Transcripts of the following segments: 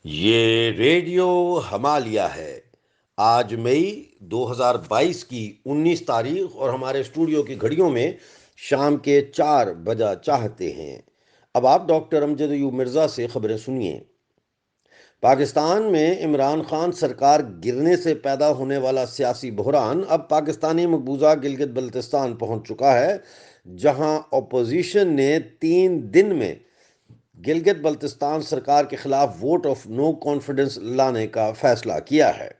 یہ ریڈیو ہمالیہ ہے۔ آج مئی 2022 کی 19 تاریخ اور ہمارے اسٹوڈیو کی گھڑیوں میں شام کے 4 بجا چاہتے ہیں۔ اب آپ ڈاکٹر امجد ایوب مرزا سے خبریں سنیے۔ پاکستان میں عمران خان سرکار گرنے سے پیدا ہونے والا سیاسی بحران اب پاکستانی مقبوضہ گلگت بلتستان پہنچ چکا ہے، جہاں اپوزیشن نے 3 دن میں گلگت بلتستان سرکار کے خلاف ووٹ آف نو کانفیڈنس لانے کا فیصلہ کیا ہے۔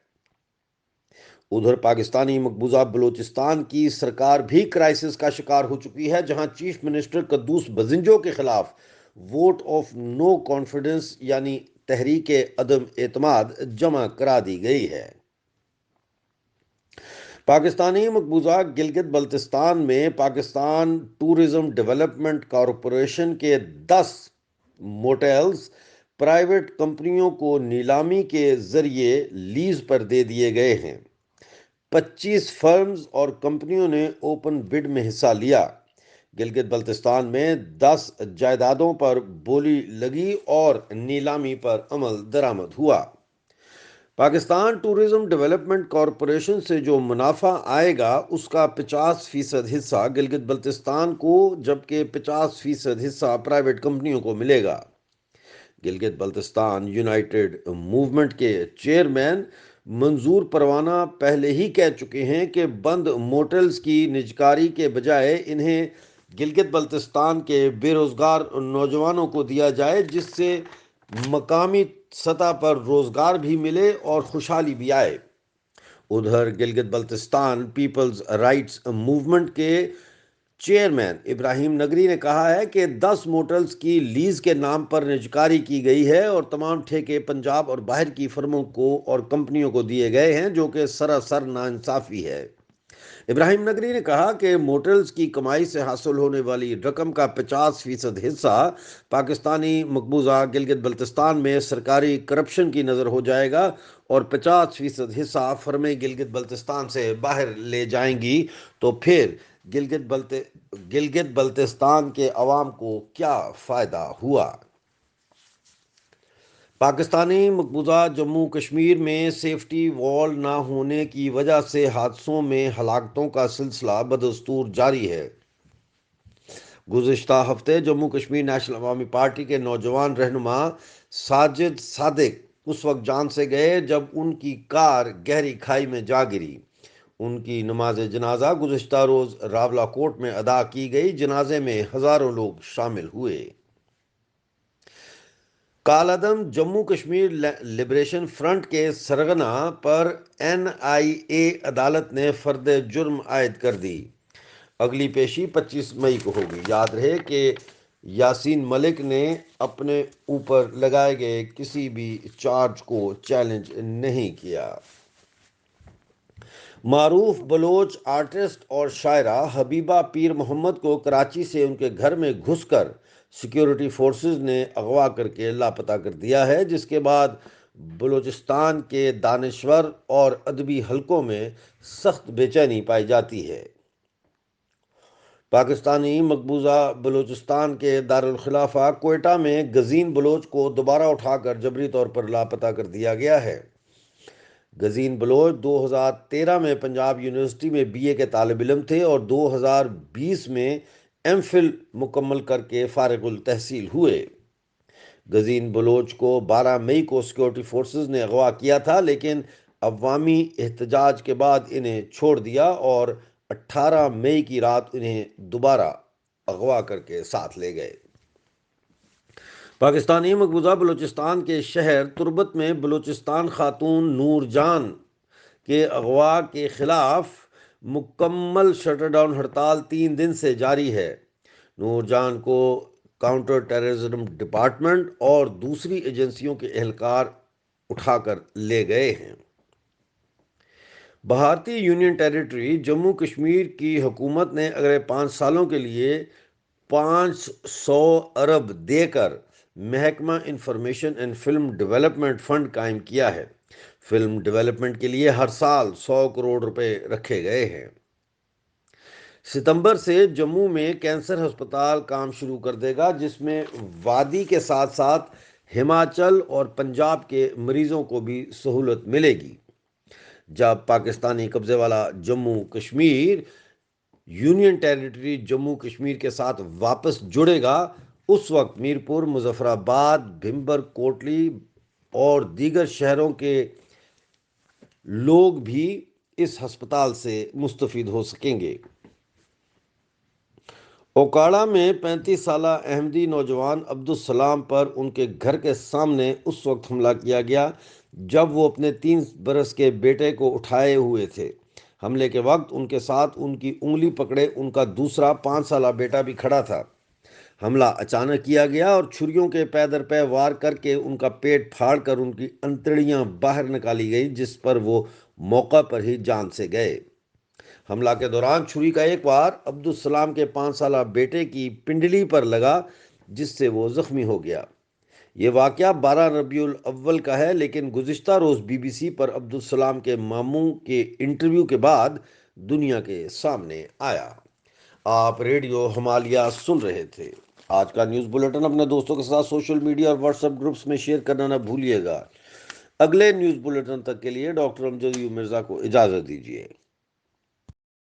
ادھر پاکستانی مقبوضہ بلوچستان کی سرکار بھی کرائسس کا شکار ہو چکی ہے، جہاں چیف منسٹر قدوس بزنجو کے خلاف ووٹ آف نو کانفیڈنس یعنی تحریک عدم اعتماد جمع کرا دی گئی ہے۔ پاکستانی مقبوضہ گلگت بلتستان میں پاکستان ٹورزم ڈیولپمنٹ کارپوریشن کے 10 موٹیلز پرائیویٹ کمپنیوں کو نیلامی کے ذریعے لیز پر دے دیے گئے ہیں۔ 25 فرمز اور کمپنیوں نے اوپن بڈ میں حصہ لیا۔ گلگت بلتستان میں 10 جائیدادوں پر بولی لگی اور نیلامی پر عمل درآمد ہوا۔ پاکستان ٹورزم ڈیولپمنٹ کارپوریشن سے جو منافع آئے گا اس کا 50% حصہ گلگت بلتستان کو، جبکہ 50% حصہ پرائیویٹ کمپنیوں کو ملے گا۔ گلگت بلتستان یونائٹڈ موومنٹ کے چیئرمین منظور پروانہ پہلے ہی کہہ چکے ہیں کہ بند موٹلز کی نجکاری کے بجائے انہیں گلگت بلتستان کے بے روزگار نوجوانوں کو دیا جائے، جس سے مقامی سطح پر روزگار بھی ملے اور خوشحالی بھی آئے۔ ادھر Gilgit Baltistan people's rights movement کے چیئرمین ابراہیم نگری نے کہا ہے کہ 10 موٹلز کی لیز کے نام پر نجکاری کی گئی ہے اور تمام ٹھیکے پنجاب اور باہر کی فرموں کو اور کمپنیوں کو دیے گئے ہیں، جو کہ سراسر ناانصافی ہے۔ ابراہیم نگری نے کہا کہ موٹلز کی کمائی سے حاصل ہونے والی رقم کا 50% حصہ پاکستانی مقبوضہ گلگت بلتستان میں سرکاری کرپشن کی نظر ہو جائے گا اور 50% حصہ فرمیں گلگت بلتستان سے باہر لے جائیں گی۔ تو پھر گلگت بلتستان کے عوام کو کیا فائدہ ہوا؟ پاکستانی مقبوضہ جموں کشمیر میں سیفٹی وال نہ ہونے کی وجہ سے حادثوں میں ہلاکتوں کا سلسلہ بدستور جاری ہے۔ گزشتہ ہفتے جموں کشمیر نیشنل عوامی پارٹی کے نوجوان رہنما ساجد صادق اس وقت جان سے گئے جب ان کی کار گہری کھائی میں جا گری۔ ان کی نماز جنازہ گزشتہ روز راولا کوٹ میں ادا کی گئی۔ جنازے میں ہزاروں لوگ شامل ہوئے۔ کالعدم جموں کشمیر لبریشن فرنٹ کے سرغنہ پر NIA عدالت نے فرد جرم عائد کر دی۔ اگلی پیشی 25 مئی کو ہوگی۔ یاد رہے کہ یاسین ملک نے اپنے اوپر لگائے گئے کسی بھی چارج کو چیلنج نہیں کیا۔ معروف بلوچ آرٹسٹ اور شاعرہ حبیبہ پیر محمد کو کراچی سے ان کے گھر میں گھس کر سیکیورٹی فورسز نے اغوا کر کے لاپتہ کر دیا ہے، جس کے بعد بلوچستان کے دانشور اور ادبی حلقوں میں سخت بے چینی پائی جاتی ہے۔ پاکستانی مقبوضہ بلوچستان کے دارالخلافہ کوئٹہ میں گزین بلوچ کو دوبارہ اٹھا کر جبری طور پر لاپتہ کر دیا گیا ہے۔ گزین بلوچ 2013 میں پنجاب یونیورسٹی میں BA کے طالب علم تھے اور 2020 میں MPhil مکمل کر کے فارغ التحصیل ہوئے۔ گزین بلوچ کو 12 مئی کو سیکورٹی فورسز نے اغوا کیا تھا، لیکن عوامی احتجاج کے بعد انہیں چھوڑ دیا اور 18 مئی کی رات انہیں دوبارہ اغوا کر کے ساتھ لے گئے۔ پاکستانی مقبوضہ بلوچستان کے شہر تربت میں بلوچستان خاتون نور جان کے اغوا کے خلاف مکمل شٹر ڈاؤن ہڑتال 3 دن سے جاری ہے۔ نور جان کو کاؤنٹر ٹیررزم ڈپارٹمنٹ اور دوسری ایجنسیوں کے اہلکار اٹھا کر لے گئے ہیں۔ بھارتی یونین ٹیریٹری جموں کشمیر کی حکومت نے اگلے 5 سالوں کے لیے 500 ارب دے کر محکمہ information and film development fund قائم کیا ہے۔ فلم ڈیولپمنٹ کے لیے ہر سال 100 کروڑ روپے رکھے گئے ہیں۔ ستمبر سے جموں میں کینسر ہسپتال کام شروع کر دے گا، جس میں وادی کے ساتھ ساتھ ہماچل اور پنجاب کے مریضوں کو بھی سہولت ملے گی۔ جب پاکستانی قبضے والا جموں کشمیر یونین ٹیریٹری جموں کشمیر کے ساتھ واپس جڑے گا، اس وقت میرپور، مظفر آباد، بھمبر کوٹلی اور دیگر شہروں کے لوگ بھی اس ہسپتال سے مستفید ہو سکیں گے۔ اوکاڑا میں 35 سالہ احمدی نوجوان عبدالسلام پر ان کے گھر کے سامنے اس وقت حملہ کیا گیا جب وہ اپنے 3 برس کے بیٹے کو اٹھائے ہوئے تھے۔ حملے کے وقت ان کے ساتھ ان کی انگلی پکڑے ان کا دوسرا 5 سالہ بیٹا بھی کھڑا تھا۔ حملہ اچانک کیا گیا اور چھریوں کے پے در پے وار کر کے ان کا پیٹ پھاڑ کر ان کی انتڑیاں باہر نکالی گئی، جس پر وہ موقع پر ہی جان سے گئے۔ حملہ کے دوران چھری کا ایک وار عبدالسلام کے 5 سالہ بیٹے کی پنڈلی پر لگا، جس سے وہ زخمی ہو گیا۔ یہ واقعہ 12 ربیع الاول کا ہے، لیکن گزشتہ روز بی بی سی پر عبدالسلام کے ماموں کے انٹرویو کے بعد دنیا کے سامنے آیا۔ آپ ریڈیو ہمالیہ سن رہے تھے۔ آج کا نیوز بلیٹن اپنے دوستوں کے ساتھ سوشل میڈیا اور واٹس ایپ گروپس میں شیئر کرنا نہ بھولیے گا۔ اگلے نیوز بلیٹن تک کے لیے ڈاکٹر امجد یو مرزا کو اجازت دیجیے۔